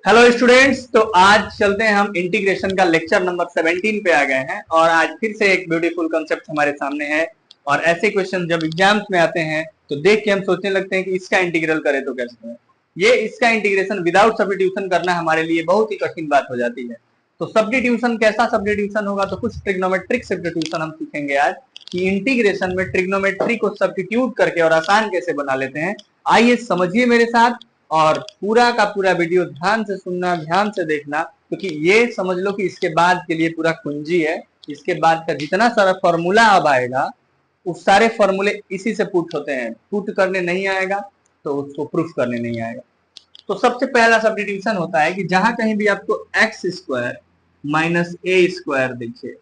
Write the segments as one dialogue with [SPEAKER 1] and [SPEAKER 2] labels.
[SPEAKER 1] Hello students, तो आज चलते हैं हम इंटीग्रेशन का लेक्चर नंबर 17 पे आ गए हैं और आज फिर से एक ब्यूटीफुल कंसेप्ट हमारे सामने है। और ऐसे क्वेश्चन जब एग्जाम्स में आते हैं तो देख के हम सोचने लगते हैं कि इसका इंटीग्रल करें तो कैसे करें। ये इसका इंटीग्रेशन विदाउट सब्स्टिट्यूशन करना हमारे लिए बहुत ही कठिन बात हो जाती है। तो सब्स्टिट्यूशन कैसा सब्स्टिट्यूशन होगा, तो कुछ ट्रिग्नोमेट्रिक सब्स्टिट्यूशन हम सीखेंगे आज कि इंटीग्रेशन में ट्रिग्नोमेट्री को सब्स्टिट्यूट करके और आसान कैसे बना लेते हैं। आइए समझिए मेरे साथ और पूरा का पूरा वीडियो ध्यान से सुनना, ध्यान से देखना, क्योंकि ये समझ लो कि इसके बाद के लिए पूरा कुंजी है। इसके बाद का जितना सारा फॉर्मूला अब आएगा उस सारे फॉर्मूले इसी से पुट होते हैं। पुट करने नहीं आएगा तो उसको प्रूफ करने नहीं आएगा। तो सबसे पहला सब्स्टिट्यूशन होता है कि जहां कहीं भी आपको x square minus a square दिखे,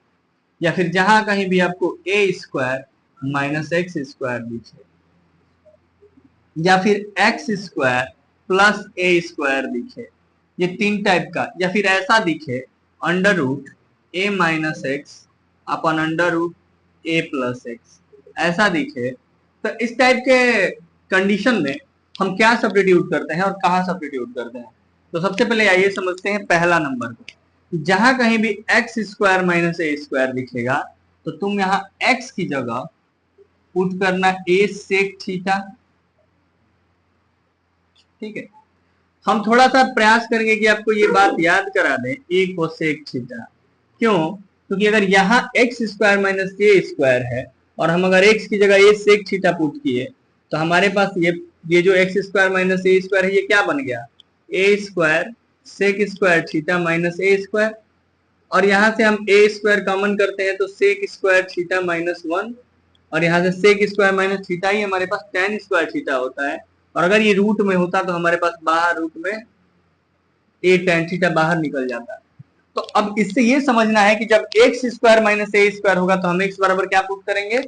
[SPEAKER 1] या फिर जहां कहीं भी आपको ए स्क्वायर माइनस एक्स स्क्वायर दिखे, या फिर एक्स स्क्वायर प्लस ए स्क्वायर दिखे, ये तीन टाइप का, या फिर ऐसा दिखे अंडर रूट ए minus x upon under root ए प्लस एक्स, ऐसा दिखे, तो इस टाइप के कंडीशन में हम क्या सब्स्टिट्यूट करते हैं और कहाँ सब्स्टिट्यूट करते हैं। तो सबसे पहले आइए समझते हैं पहला नंबर को। जहां कहीं भी x square minus a square दिखेगा तो तुम यहाँ एक्स की जगह पुट करना ए सेक थीटा। ठीक है, हम थोड़ा सा प्रयास करेंगे कि आपको ये बात याद करा दें, ए कोसेक थीटा। क्यों? क्योंकि अगर यहाँ x square minus a square है और हम अगर एक्स की जगह ए सेक थीटा पुट किए तो हमारे पास ये जो x square minus a square है ये क्या बन गया, a square sec square theta minus a square. और यहाँ से हम ए स्क्वायर कॉमन करते हैं तो सेक स्क्वायर थीटा माइनस 1, और यहाँ से सेक स्क्वायर माइनस थीटा ही हमारे पास टेन स्क्वायर थीटा होता है। और अगर ये रूट में होता तो हमारे पास बाहर रूट में ए टेन थीटा बाहर निकल जाता है। तो अब इससे ये समझना है कि जब x square minus a square होगा तो हम एक्स बराबर क्या पुट करेंगे,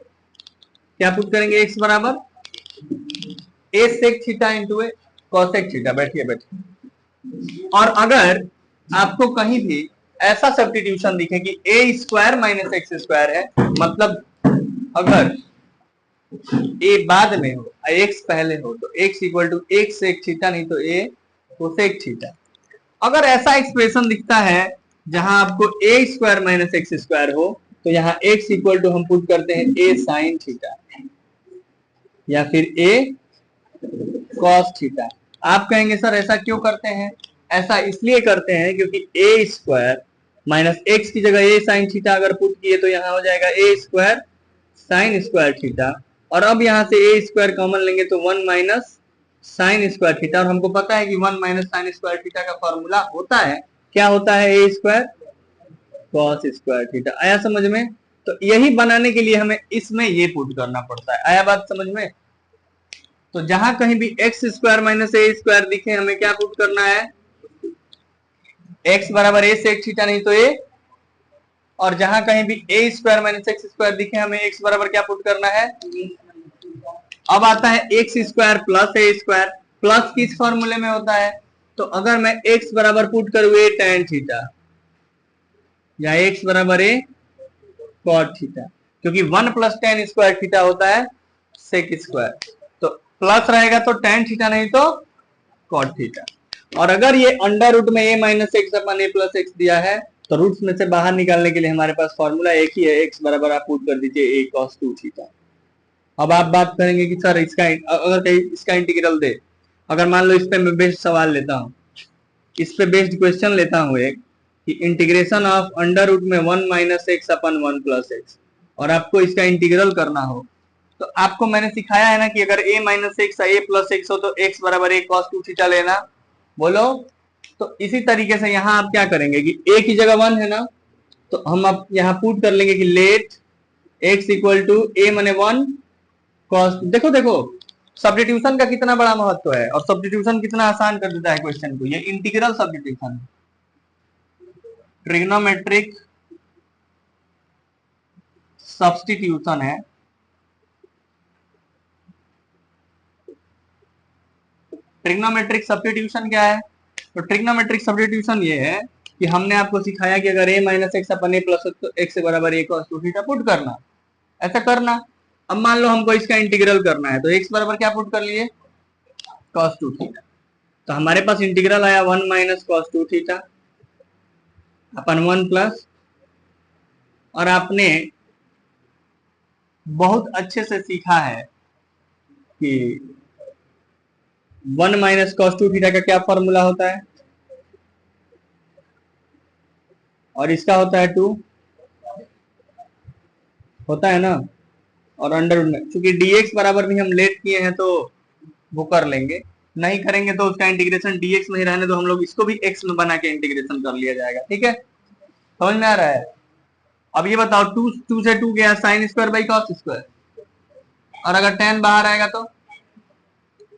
[SPEAKER 1] एक्स बराबर ए सेक थीटा इंटू ए कॉसेक थीटा। बैठिए बैठिए। और अगर आपको कहीं भी ऐसा सब्स्टिट्यूशन दिखे कि ए स्क्वायर माइनस एक्स स्क्वायर है, मतलब अगर ए बाद में हो एक्स पहले हो तो x equal to x sec theta, नहीं तो ए कोसेक थीटा। अगर ऐसा एक्सप्रेशन दिखता है जहां आपको ए स्क्वायर माइनस एक्स स्क्वायर हो तो यहाँ एक्स इक्वल टू हम पुट करते हैं ए साइन थीटा या फिर ए कॉस थीटा। आप कहेंगे सर ऐसा क्यों करते हैं? ऐसा इसलिए करते हैं क्योंकि ए स्क्वायर माइनस एक्स की जगह ए साइन थीटा अगर पुट किए तो यहाँ हो जाएगा ए स्क्वायर साइन स्क्वायर थीटा, और अब यहाँ से ए स्क्वायर कॉमन लेंगे तो 1 माइनस साइन स्क्वायर थीटा। और हमको पता है कि 1 माइनस साइन स्क्वायर थीटा का फॉर्मूला होता है, क्या होता है, ए स्क्वायर कॉस स्क्वायर थीटा। आया समझ में? तो यही बनाने के लिए हमें इसमें ये पुट करना पड़ता है। आया बात समझ में? तो जहां कहीं भी x square minus a square दिखे हमें क्या पुट करना है, एक्स बराबर ए सेक थीटा नहीं तो ए। और जहां कहीं भी ए स्क्वायर माइनस एक्स स्क्वायर दिखे हमें एक्स बराबर क्या पुट करना है। अब आता है एक्स स्क्वायर प्लस ए स्क्वायर। प्लस किस फॉर्मूले में होता है? तो अगर मैं एक्स बराबर पुट करूं ए टेन थीटा या एक्स बराबर ए कॉट थीटा, क्योंकि 1 प्लस टेन स्क्वायर थीटा होता है सेक स्क्वायर, तो प्लस रहेगा तो टेन थीटा नहीं तो कॉट थीटा। और अगर ये अंडर रूट में ए माइनस एक्स अपन ए प्लस एक्स दिया है तो रूट्स में से बाहर निकालने के लिए हमारे पास फॉर्मूला एक ही है, एक्स बराबर आप पुट कर दीजिए ए कॉस 2 थीटा। अब आप बात करेंगे कि सर इसका अगर कहीं इसका इंटीग्रल दे, अगर मान लो इस पे मैं बेस्ड सवाल लेता हूँ, इस पे बेस्ड क्वेश्चन लेता हूँ एक कि इंटीग्रेशन ऑफ अंडर रूट में 1 minus x upon 1 plus x, और आपको इसका इंटीग्रल करना हो तो आपको मैंने सिखाया है ना कि अगर a minus x A plus x हो तो x बराबर ए कॉस 2 थीटा लेना। बोलो। तो इसी तरीके से यहाँ आप क्या करेंगे कि a की जगह 1 है ना, तो हम अब यहाँ पुट कर लेंगे कि let x equal to a माने 1 कॉस। देखो देखो सब्स्टिट्यूशन का कितना बड़ा महत्व है और सब्स्टिट्यूशन कितना आसान कर देता है क्वेश्चन को। ये इंटीग्रल सब्स्टिट्यूशन, ट्रिग्नोमेट्रिक सब्स्टिट्यूशन है। ट्रिग्नोमेट्रिक सब्स्टिट्यूशन क्या है? तो ट्रिग्नोमेट्रिक सब्स्टिट्यूशन ये है कि हमने आपको सिखाया कि अगर a minus x upon A plus x से बराबर ए कॉस 2 थीटा पुट करना, ऐसा करना। अब मान लो हमको इसका इंटीग्रल करना है तो x बराबर क्या पुट कर लिए, cos 2 थीटा। तो हमारे पास इंटीग्रल आया 1 माइनस कॉस 2 थीटा अपन 1 प्लस, और आपने बहुत अच्छे से सीखा है कि 1 माइनस कॉस 2 थीटा का क्या फॉर्मूला होता है, और इसका होता है 2, होता है ना। और अंडर में क्योंकि dx बराबर भी हम लेट किए हैं तो वो कर लेंगे, नहीं करेंगे तो उसका इंटीग्रेशन dx में ही रहने दो, हम लोग इसको भी x में बना के इंटीग्रेशन कर लिया जाएगा। ठीक है, समझ में आ रहा है। अब ये बताओ 2 से 2 गया sine square by cos square, और अगर tan बाहर आएगा तो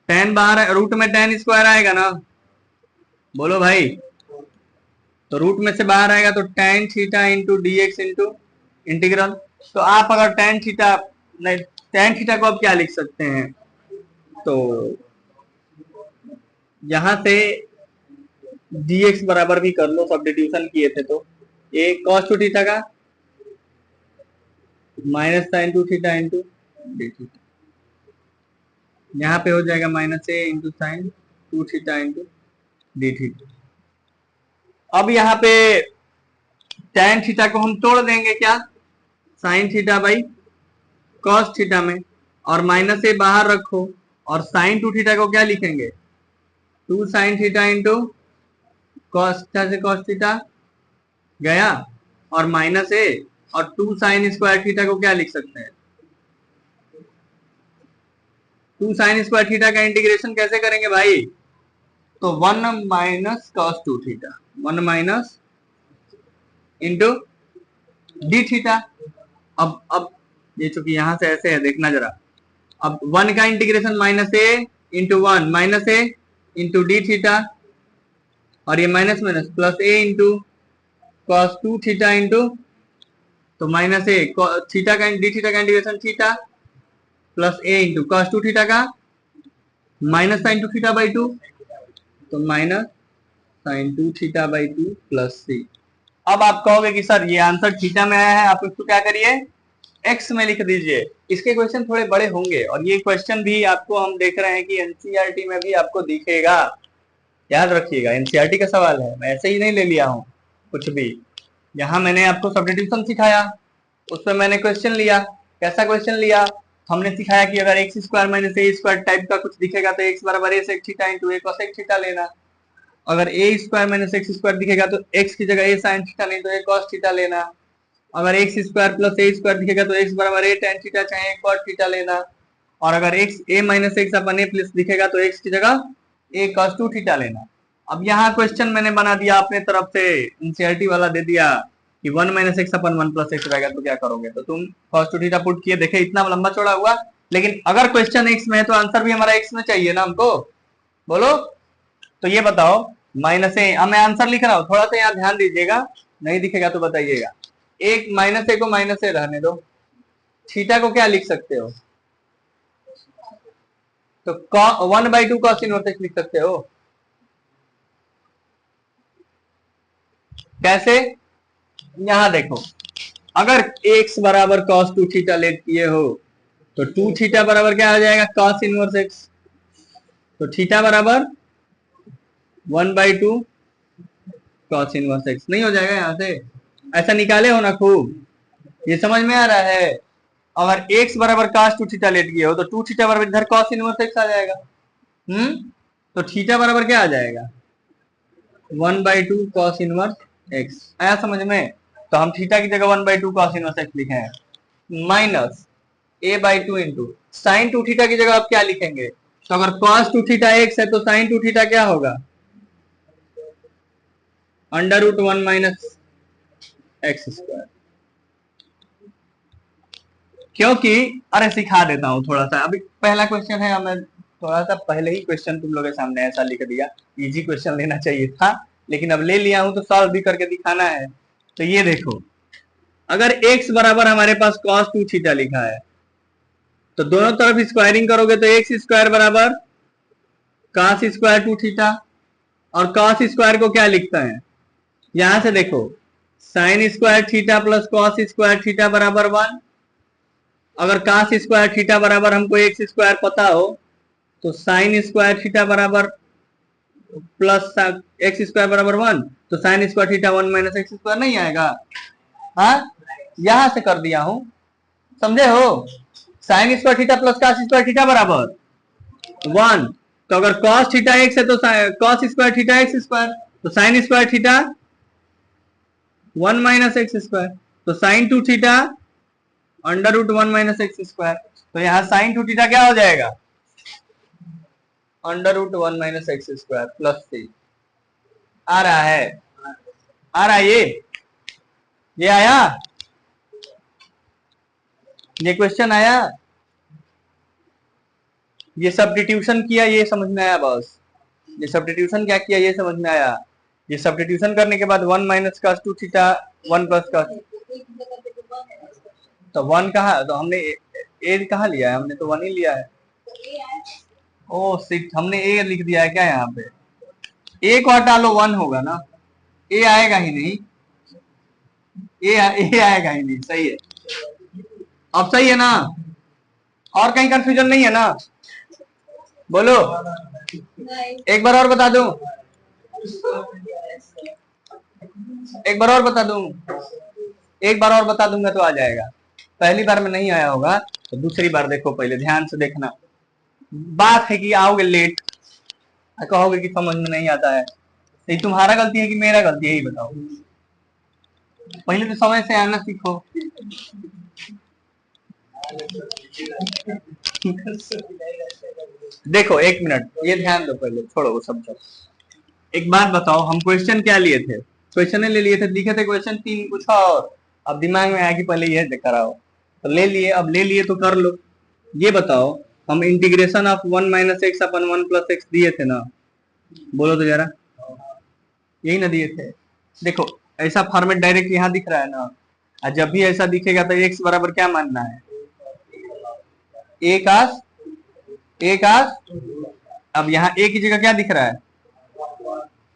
[SPEAKER 1] tan बाहर रूट में tan स्क्वायर आएगा ना, बोलो भाई। तो रूट में से बाहर आएगा तो tan theta into d x into integral. तो आप अगर tan थीटा नहीं, tan थीटा को आप क्या लिख सकते हैं, तो यहां से dx बराबर भी कर लो, सब्स्टिट्यूशन किए थे तो a cos 2 थीटा का minus sine 2 theta into d theta, यहाँ पे हो जाएगा minus a into sine 2 theta into d theta. अब यहाँ पे tan थीटा को हम तोड़ देंगे क्या, sine theta by cos theta में, और माइनस ए बाहर रखो, और साइन 2 थीटा को क्या लिखेंगे, 2 sine theta into cos theta से कॉस थीटा गया, और माइनस ए, और 2 साइन स्क्वायर थीटा को क्या लिख सकते हैं, 2 साइन स्क्वायर थीटा का इंटीग्रेशन कैसे करेंगे भाई, तो 1 minus cos 2 theta, 1 minus into d theta. अब ये चूंकि यहां से ऐसे है, देखना जरा, अब 1 का integration minus a into 1 minus a into d theta, और ये minus minus plus a into cos 2 theta into, तो माइनस ए थीटा का डी थीटा का integration theta plus a into cos 2 theta का माइनस साइन 2 थीटा बाई 2, तो minus sine 2 theta by 2 plus c. अब आप कहोगे कि सर ये आंसर थीटा में आया है, आप इसको क्या करिए एक्स में लिख दीजिए। इसके क्वेश्चन थोड़े बड़े होंगे, और ये क्वेश्चन भी आपको हम देख रहे हैं कि एनसीईआरटी में भी आपको दिखेगा, याद रखिएगा। एनसीईआरटी का सवाल है, मैं ऐसे ही नहीं ले लिया हूँ कुछ भी। यहाँ मैंने आपको सब्स्टिट्यूशन सिखाया, उसमें मैंने क्वेश्चन लिया। कैसा क्वेश्चन लिया, हमने सिखाया कि अगर x square minus a square type का कुछ दिखेगा तो एक्स बराबर ए सेक थीटा इंटू ए कोसेक थीटा लेना। अगर ए स्क्वायर माइनस एक्स स्क्वायर दिखेगा तो एक्स की जगह ए साइन थीटा नहीं तो ए कॉस थीटा लेना। अगर एक्स स्क्वायर प्लस ए स्क्वायर दिखेगा तो एक्स बराबर ए टेन थीटा चाहे ए कॉट थीटा लेना। और अगर एक्स ए माइनस एक्स अपन ए प्लस दिखेगा तो एक्स की जगह ए कॉस 2 थीटा लेना। अब यहाँ क्वेश्चन मैंने बना दिया अपने तरफ से, एनसीईआरटी वाला दे दिया कि 1 minus x upon 1 plus x रहेगा, तो क्या करोगे, तो तुम कॉस 2 थीटा पुट किए, देखे इतना लंबा चौड़ा हुआ। लेकिन अगर क्वेश्चन एक्स में है तो आंसर भी हमारा एक्स में चाहिए ना हमको, बोलो। तो ये बताओ माइनस ए, अब मैं आंसर लिख रहा हूँ, थोड़ा सा यहाँ ध्यान दीजिएगा, नहीं दिखेगा तो बताइएगा। एक माइनस ए को माइनस ए रहने दो, थीटा को क्या लिख सकते हो, तो 1/2 कॉस इनवर्स एक्स लिख सकते हो। कैसे, यहां देखो, अगर x बराबर cos 2 थीटा लेट किए हो तो 2 थीटा बराबर क्या आ जाएगा, cos इनवर्स x। तो थीटा बराबर 1/2 cos इनवर्स x नहीं हो जाएगा, यहां से ऐसा निकाले हो ना खूब, ये समझ में आ रहा है। अगर x बराबर cos 2 थीटा लेट किए हो तो 2 थीटा बराबर इधर cos इनवर्स x आ जाएगा। तो थीटा बराबर क्या आ जाएगा, 1/2 cos इनवर्स x। आया समझ में। तो हम थीटा की जगह 1/2 cos इनवर्स x लिखे हैं, minus a/2 into sine 2 theta की जगह आप क्या लिखेंगे, तो अगर cos 2 थीटा x है तो साइन 2 थीटा क्या होगा, √1 माइनस एक्स स्क्वायर। क्योंकि अरे सिखा देता हूं थोड़ा सा, अभी पहला क्वेश्चन है, मैं थोड़ा सा पहले ही क्वेश्चन तुम लोगों के सामने ऐसा लिख दिया, इजी क्वेश्चन लेना चाहिए था, लेकिन अब ले लिया हूं तो सॉल्व भी करके दिखाना है। तो ये देखो, अगर x बराबर हमारे पास cos 2 थीटा लिखा है तो दोनों तरफ स्क्वायरिंग करोगे तो x स्क्वायर बराबर cos स्क्वायर 2 थीटा, और cos स्क्वायर को क्या लिखता है, यहां से देखो sign square theta plus cos square theta बराबर 1। अगर cos स्क्वायर थीटा बराबर हमको x स्क्वायर पता हो तो साइन स्क्वायर थीटा बराबर प्लस एक्स स्क्वायर बराबर 1, तो sine square theta 1 minus x square नहीं आएगा? हाँ, यहां से कर दिया हूं, समझे हो? Sine square theta plus cos square theta बराबर 1, तो अगर कॉस थीटा एक्स है तो cos square theta x square, तो sine square theta 1 minus x square, तो sine two theta under root 1 minus x square, तो यहाँ साइन टू थीटा क्या हो जाएगा? Under root 1 minus x square plus 3। आ रहा है? आ रहा है ये आया? ये क्वेश्चन आया? ये सब्स्टिट्यूशन किया, ये समझ में आया? बस ये सब्स्टिट्यूशन क्या किया, ये समझ में आया? ये सब्स्टिट्यूशन करने के बाद 1 minus cos two theta 1 plus cos, तो 1 कहा, तो हमने ए कहा लिया है? हमने तो 1 ही लिया है। ओ सिक्स, हमने ए लिख दिया है क्या यहाँ पे? ए को हटा लो, 1 होगा ना, ए आएगा ही नहीं, ए आएगा ही नहीं। सही है, अब सही है ना? और कहीं कंफ्यूजन नहीं है ना? बोलो, एक बार और बता दूं, एक बार और बता दूं, एक बार और बता दूंगा तो आ जाएगा। पहली बार में नहीं आया होगा तो दूसरी बार देखो, पहले ध्यान से देखना। बात है कि आओगे लेट, कहोगे कि समझ में नहीं आता है, तो ये तुम्हारा गलती है कि मेरा गलती है, ये बताओ। पहले तो समय से आना सीखो। देखो एक मिनट, ये ध्यान दो, पहले छोड़ो वो सब। एक बात बताओ, हम क्वेश्चन क्या लिए थे? क्वेश्चन ले लिए थे, लिखे थे क्वेश्चन 3 कुछ और, अब दिमाग में आया कि पहले ये कराओ, तो ले लिए, अब ले लिए तो कर लो। ये बताओ, हम integration of 1 minus x upon 1 plus x दिए थे ना? बोलो तो जरा, यही ना दिए थे? देखो ऐसा फॉर्मेट डायरेक्ट यहाँ दिख रहा है ना, और जब भी ऐसा दिखेगा तो एक्स बराबर क्या मानना है? ए कास, ए कास। अब यहाँ ए की जगह क्या दिख रहा है?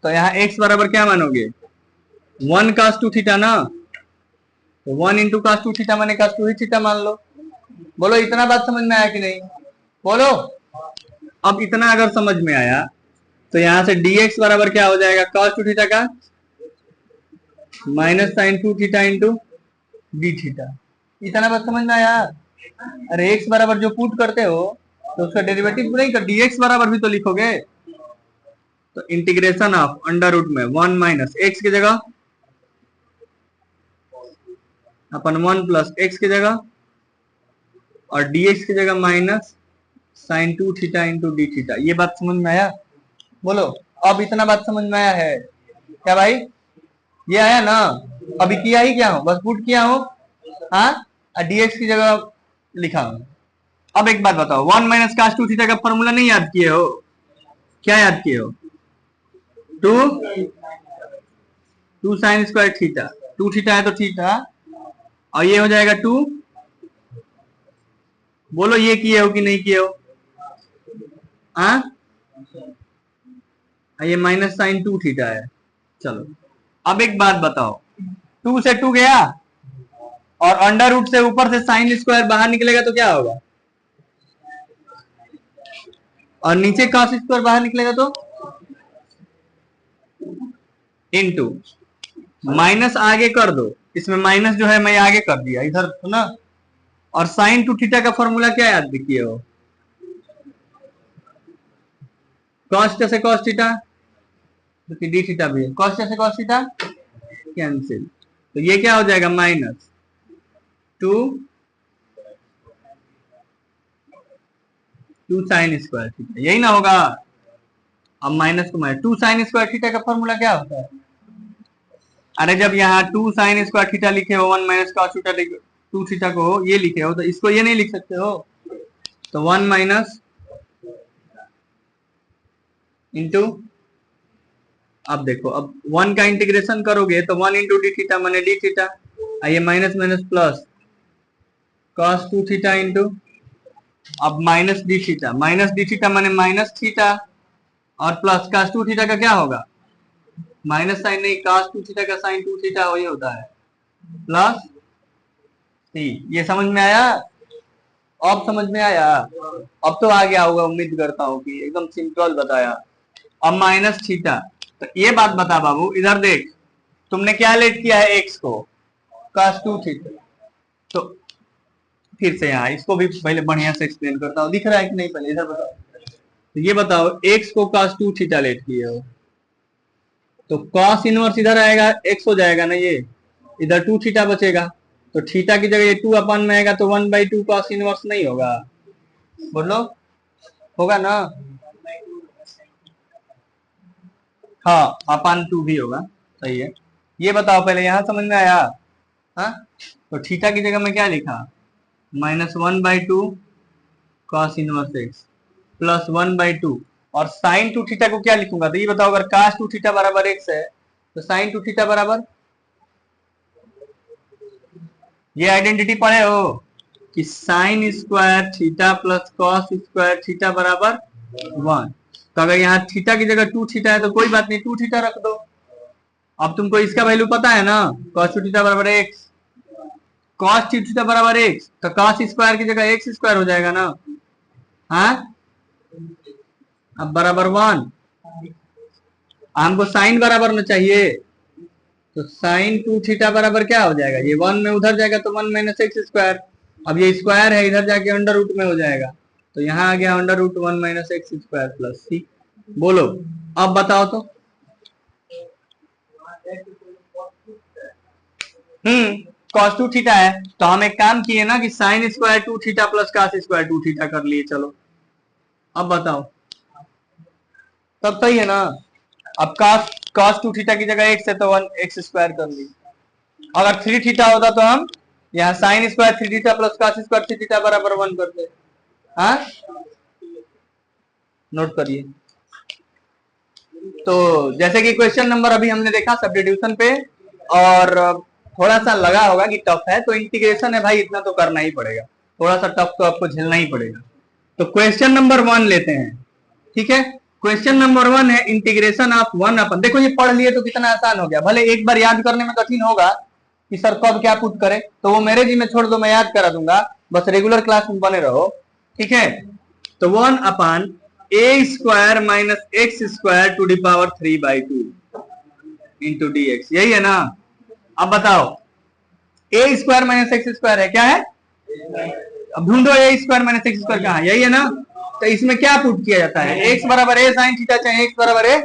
[SPEAKER 1] तो यहाँ एक्स बराबर क्या मानोगे? 1 कास टू थीटा ना, तो 1 इंटू कास टू थीटा माने कास टू ही थीटा मान लो। बोलो इतना बात समझ में आया कि नहीं? बोलो। अब इतना अगर समझ में आया तो यहाँ से dx बराबर क्या हो जाएगा? cos टू थीटा का minus sign two theta into d theta. इतना बात समझ में आया? अरे x बराबर जो पुट करते हो तो उसका डेरिवेटिव नहीं कर, dx बराबर भी तो लिखोगे। तो इंटीग्रेशन ऑफ अंडर रूट में 1 माइनस एक्स की जगह अपन 1 प्लस एक्स की जगह, और dx की जगह minus sign two theta into d theta. ये बात समझ में आया? बोलो, अब इतना बात समझ में आया है क्या भाई? ये आया ना? अभी किया ही क्या हो, बस पुट किया हो, हाँ, dx की जगह लिखा हूं। अब एक बात बताओ, 1 माइनस कास टू थीटा का फॉर्मूला नहीं याद किए हो? क्या याद किए हो? Two sine square theta, two theta है तो थीटा, और ये हो जाएगा 2। बोलो ये किए हो कि नहीं किए हो? हाँ, ये माइनस साइन टू थीटा है। चलो अब एक बात बताओ, 2 से 2 गया और अंडर रूट से ऊपर से साइन स्क्वायर बाहर निकलेगा तो क्या होगा? और नीचे कॉस स्क्वायर बाहर निकलेगा तो इनटू, माइनस आगे कर दो, इसमें माइनस जो है मैं आगे कर दिया इधर तो ना। और साइन टू थीटा का फॉर्मूला क्या याद किए हो? कॉस से कॉस थीटा, डी थीटा भी है, कॉस से कॉस थीटा कैंसिल, तो ये क्या हो जाएगा? माइनस 2 साइन स्क्वायर थीटा, यही ना होगा? अब माइनस को माइनस, 2 साइन स्क्वायर थीटा का फॉर्मूला क्या होता है? अरे जब यहाँ 2 साइन स्क्वायर थीटा लिखे हो, 1 minus cos theta two theta को ये लिखे हो, तो इसको ये नहीं लिख सकते हो? तो 1 माइनस इंटू, अब देखो, अब 1 का इंटीग्रेशन करोगे तो 1 इंटू डी थीटा माने डी थीटा, ये minus minus plus cos two theta into, अब माइनस डी थीटा माने माइनस थीटा, और प्लस कॉस टू थीटा का क्या होगा? माइनस साइन नहीं, कॉस टू थीटा का साइन टू थीटा वही होता है, प्लस सी। ये समझ में आया? अब समझ में आया? अब तो आ गया होगा, उम्मीद करता हूँ कि एकदम सिंपल बताया। अब माइनस थीटा। तो ये बात बता बाबू, इधर देख, तुमने क्या लेट किया है एक्स को, cos 2 थीटा। तो फिर से यहाँ इसको भी पहले बढ़िया से एक्सप्लेन करता हूँ, दिख रहा है कि नहीं, पहले इधर बताओ। तो ये बताओ, एक्स को cos 2 थीटा लेट किए हो, तो cos इनवर्स इधर आएगा, एक्स हो जाएगा ना ये, इधर 2 थीटा बचेगा, तो थीटा की जगह ये 2 अपन में आएगा, तो 1/2 cos इनवर्स नहीं होगा, बोलो होगा ना? हाँ, अपन 2 भी होगा, सही है। ये बताओ पहले, यहां समझ में आया? हाँ, तो थीटा की जगह में क्या लिखा, -1/2 cos इनवर्स एक्स प्लस 1/2, और साइन 2 थीटा को क्या लिखूंगा, तो ये बताओ, अगर cos 2 थीटा बराबर एक्स है तो साइन 2 थीटा बराबर, ये आइडेंटिटी पढ़े हो कि sign square theta plus cos square theta बराबर 1। तो अगर यहाँ थीटा की जगह 2 थीटा है तो कोई बात नहीं, 2 थीटा रख दो। अब तुमको इसका वैल्यू पता है ना, cos 2 थीटा बराबर एक्स, cos 2 थीटा बराबर एक्स, तो cos स्क्वायर की जगह एक्स स्क्वायर हो जाएगा ना। हाँ, अब बराबर 1, हमको साइन बराबर में चाहिए, तो साइन 2 थीटा बराबर क्या हो जाएगा, ये 1 में उधर जाएगा तो 1 माइनस एक्स स्क्वायर, अब ये स्क्वायर है इधर जाके अंडर रूट में हो जाएगा, तो यहाँ आ गया under root 1 minus x square plus c. बोलो अब बताओ तो। cos 2 थीटा है, तो हम एक काम किए ना कि sine square 2 theta plus cos square 2 theta कर लिए। चलो अब बताओ, तब सही है ना? अब cos 2 थीटा की जगह एक्स है तो 1 एक्स स्क्वायर कर ली। अगर 3 थीटा होता तो हम यहाँ sine square 3 theta plus cos square 3 theta बराबर 1 करते। हाँ, नोट करिए। तो जैसे कि क्वेश्चन नंबर अभी हमने देखा सब्स्टिट्यूशन पे, और थोड़ा सा लगा होगा कि टफ है, तो इंटीग्रेशन है भाई, इतना तो करना ही पड़ेगा, थोड़ा सा टफ तो आपको झेलना ही पड़ेगा। तो क्वेश्चन नंबर 1 लेते हैं, ठीक है। क्वेश्चन नंबर 1 है इंटीग्रेशन ऑफ 1 अपन, देखो ये पढ़ लिए तो कितना आसान हो गया, भले एक बार याद करने में कठिन होगा कि सर कब क्या पुट करे, तो वो मेरे जी में छोड़ दो, मैं याद करा दूंगा, बस रेगुलर क्लास में बने रहो, ठीक है। तो 1 अपन a square minus x square to the power 3/2 into d x, यही है ना? अब बताओ, a square minus x square है, क्या है? अब ढूंढो a square minus x square कहाँ है, यही है ना? तो इसमें क्या पुट किया जाता है, एक्स बराबर ए साइन थीटा, चाहे एक्स बराबर ए,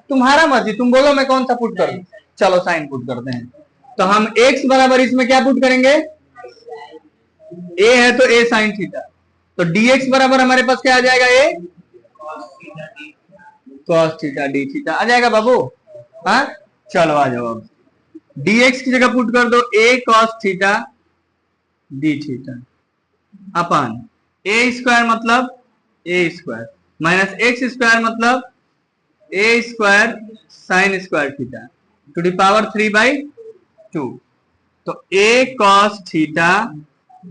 [SPEAKER 1] तुम्हारा मर्जी, तुम बोलो मैं कौन सा पुट करूं। चलो साइन पुट करते हैं, तो हम एक्स बराबर इसमें क्या पुट करेंगे, ए है तो ए साइन थीटा, तो dx बराबर हमारे पास क्या आ जाएगा, ए cos थीटा डी थीटा आ जाएगा बाबू। हाँ, चलो आ जाओ, अब dx की जगह पुट कर दो a cos theta d theta अपन ए स्क्वायर मतलब a square minus x square मतलब a square sine square theta to the power 3/2, तो a cos theta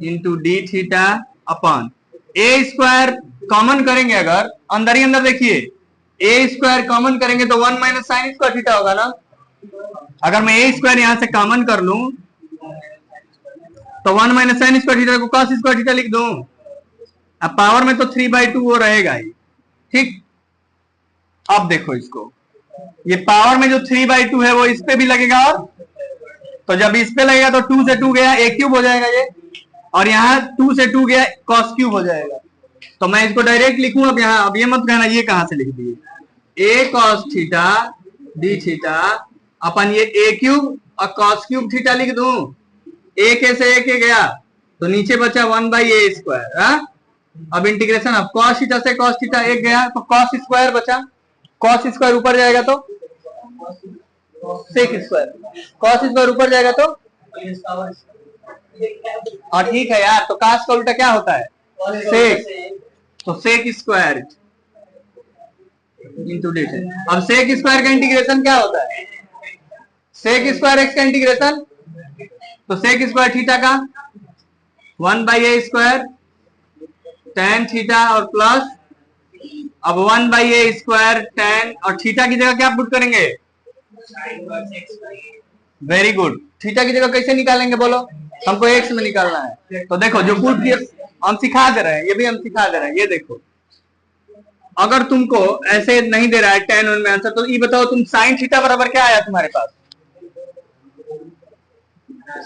[SPEAKER 1] into d theta अपन ए स्क्वायर कॉमन करेंगे, अगर अंदर ही अंदर देखिए ए स्क्वायर कॉमन करेंगे तो 1 माइनस साइन स्क्वायर थीटा होगा ना। अगर मैं ए स्क्वायर यहां से कॉमन कर लूं तो 1 माइनस साइन स्क्वायर थीटा को cos स्क्वायर थीटा लिख दूं, अब पावर में तो 3/2 वो रहेगा ही, ठीक। अब देखो इसको, ये पावर में जो 3/2 है वो इस पे भी लगेगा, और तो जब इस पे लगेगा तो 2 से 2 गया a क्यूब हो जाएगा ये, और यहाँ 2 से 2 गया cos क्यूब हो जाएगा। तो मैं इसको डायरेक्ट लिखूं, अब यहाँ, अब ये मत कहना ये कहां से लिख दिए, a cos theta d theta अपन ये a क्यूब और cos क्यूब थीटा लिख दूं, a के से a के गया तो नीचे बचा 1/a स्क्वायर। अब इंटीग्रेशन अब cos थीटा से cos थीटा एक गया तो cos स्क्वायर बचा, cos स्क्वायर ऊपर जाएगा तो sec स्क्वायर, cos स्क्वायर ऊपर जाएगा तो, और ठीक है यार, तो cos का उल्टा क्या होता है, sec, तो sec square into d theta. अब sec स्क्वायर का इंटीग्रेशन क्या होता है, sec स्क्वायर एक्स का इंटीग्रेशन, तो sec स्क्वायर थीटा का 1/a स्क्वायर tan थीटा और प्लस, अब 1/a स्क्वायर tan, और थीटा की जगह क्या पुट करेंगे, वेरी गुड, थीटा की जगह कैसे निकालेंगे बोलो, हमको एक्स में निकालना है। तो देखो जो पुट किया हम सिखा दे रहे हैं, ये भी हम सिखा दे रहे हैं, ये देखो अगर तुमको ऐसे नहीं दे रहा है tan वन में आंसर, तो ये बताओ तुम साइन थीटा बराबर क्या आया तुम्हारे पास?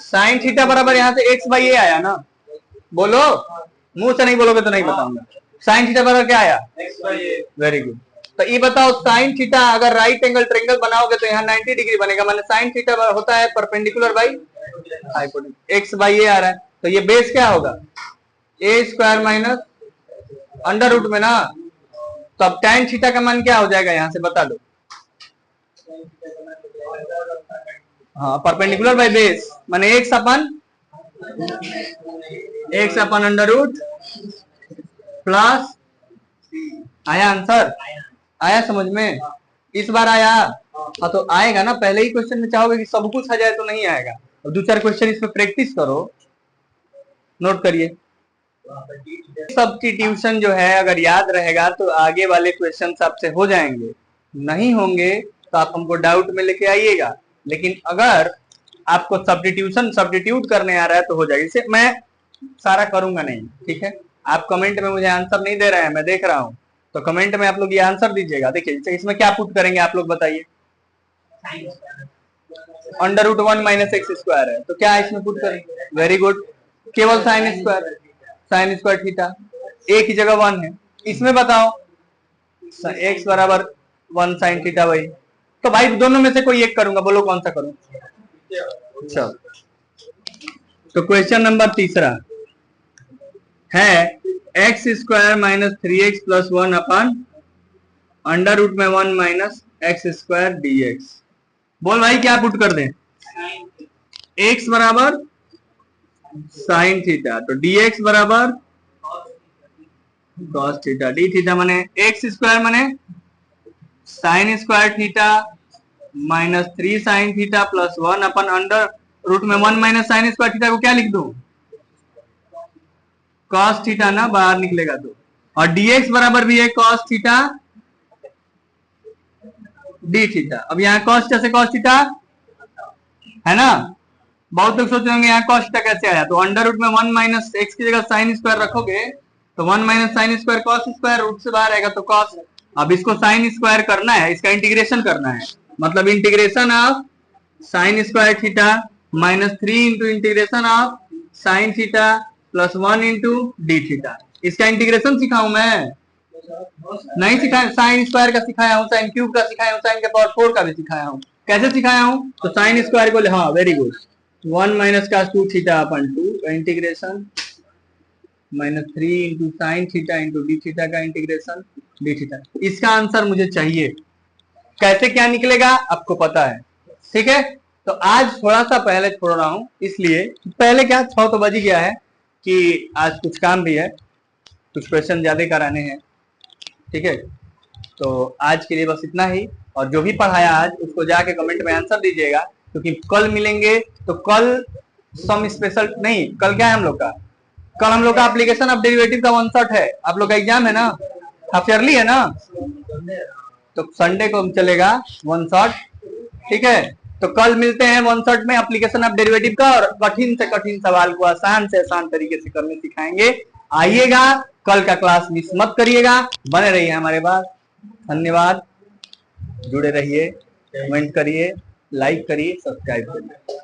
[SPEAKER 1] साइन थीटा बराबर यहाँ से x बाई ए आया ना, बोलो, मुंह से नहीं बोलोगे तो नहीं बताऊंगा। साइन थीटा बराबर क्या आया? x by A. Very good. तो ये बताओ साइन थीटा अगर राइट एंगल ट्रायंगल बनाओगे तो यहाँ 90 डिग्री बनेगा, माने साइन थीटा होता है perpendicular by hypotenuse, x by a आ रहा है, तो ये बेस क्या होगा? A square minus under root में ना, तो अब tan थीटा का मान क्या हो जाएगा यहाँ से बता दो? हाँ, परपेंडिकुलर बाय बेस, माने x अपन अंडर रूट प्लस, आया आंसर? आया समझ में? इस बार आया? हाँ तो आएगा ना, पहले ही क्वेश्चन में चाहोगे कि सब कुछ आ जाए तो नहीं आएगा, और दो चार क्वेश्चन इसमें प्रैक्टिस करो, नोट करिए। सब्स्टिट्यूशन जो है अगर याद रहेगा तो आगे वाले क्वेश्चन आपसे हो जाएंगे, नहीं होंगे तो आप हमको डाउट में लेके आइएगा, लेकिन अगर आपको सब्स्टिट्यूट करने आ रहा है तो हो जाएगा। इसे मैं सारा करूंगा नहीं, ठीक है? आप कमेंट में मुझे आंसर नहीं दे रहे हैं, मैं देख रहा हूं, तो कमेंट में आप लोग ये आंसर दीजिएगा। देखिए इसमें क्या पुट करेंगे आप लोग बताइए? Under root 1 minus x square है, तो क्या इसमें पुट करेंगे? वेरी गुड, केवल साइन स्क्वायर थीटा, ए की जगह 1 है, इसमें बताओ x बराबर 1 साइन थीटा भाई, तो भाई दोनों में से कोई एक करूंगा, बोलो कौन सा करूं? अच्छा, तो क्वेश्चन नंबर तीसरा है x square minus 3x plus 1 अपन अंडर रूट में 1 माइनस एक्स स्क्वायर dx। बोल भाई क्या पुट कर दें? x बराबर साइन थीटा, तो dx बराबर कॉस थीटा, डी थीटा माने एक्स स्क्वायर माने sign square theta minus 3 sine theta plus 1 अपन अंडर रूट में 1 माइनस साइन स्क्वायर थीटा को क्या लिख दूं? कॉस थीटा ना, बाहर निकलेगा तो, और dx बराबर भी है कॉस थीटा डी थीटा। अब यहाँ कॉस थीटा से कॉस थीटा है ना, बहुत लोग सोचे होंगे यहाँ कॉस थीटा कैसे आया, तो अंडर रूट में 1 माइनस एक्स की जगह साइन स्क्वायर रखोगे तो 1 minus sine square cos square, root से बाहर आएगा तो कॉस। अब इसको साइन स्क्वायर करना है, इसका इंटीग्रेशन करना है, मतलब integration of sine square theta minus 3 into integration of sine theta plus 1 into d theta. इसका इंटीग्रेशन सिखाऊं मैं? नहीं सिखाया, साइन स्क्वायर का सिखाया हूँ, साइन क्यूब का सिखाया हूँ, साइन के पावर 4 का भी सिखाया हूँ। कैसे सिखाया हूँ? तो साइन स्क्वायर को, हाँ वेरी गुड, 1 माइनस का 2 थीटा अपन 2 integration minus 3 into sine theta into d theta का इंटीग्रेशन डी थीटा। इसका आंसर मुझे चाहिए, कैसे क्या निकलेगा आपको पता है, ठीक है? तो आज थोड़ा सा पहले छोड़ रहा हूं, इसलिए पहले क्या 6 तो बज ही गया है कि आज कुछ काम भी है, कुछ क्वेश्चन ज्यादा कराने हैं, ठीक है? तो आज के लिए बस इतना ही, और जो भी पढ़ाया आज उसको जाके कमेंट में आंसर दीजिएगा, क्योंकि कल मिलेंगे तो कल सम स्पेशल नहीं, कल क्या है हम लोग का? कल हम लोग का एप्लीकेशन ऑफ डेरिवेटिव का 1 शॉट है, आप लोग का एग्जाम है ना, हाफ ईयरली है ना, तो संडे को चलेगा 1 शॉट, ठीक है? तो कल मिलते हैं 1 शॉट में एप्लीकेशन ऑफ डेरिवेटिव का, और कठिन से कठिन सवाल को आसान से आसान तरीके से करने सिखाएंगे। आइएगा, कल का क्लास मिस मत करिएगा, बने रहिए हमारे पास। धन्यवाद, जुड़े रहिए, कमेंट करिए, लाइक करिए, सब्सक्राइब करिए।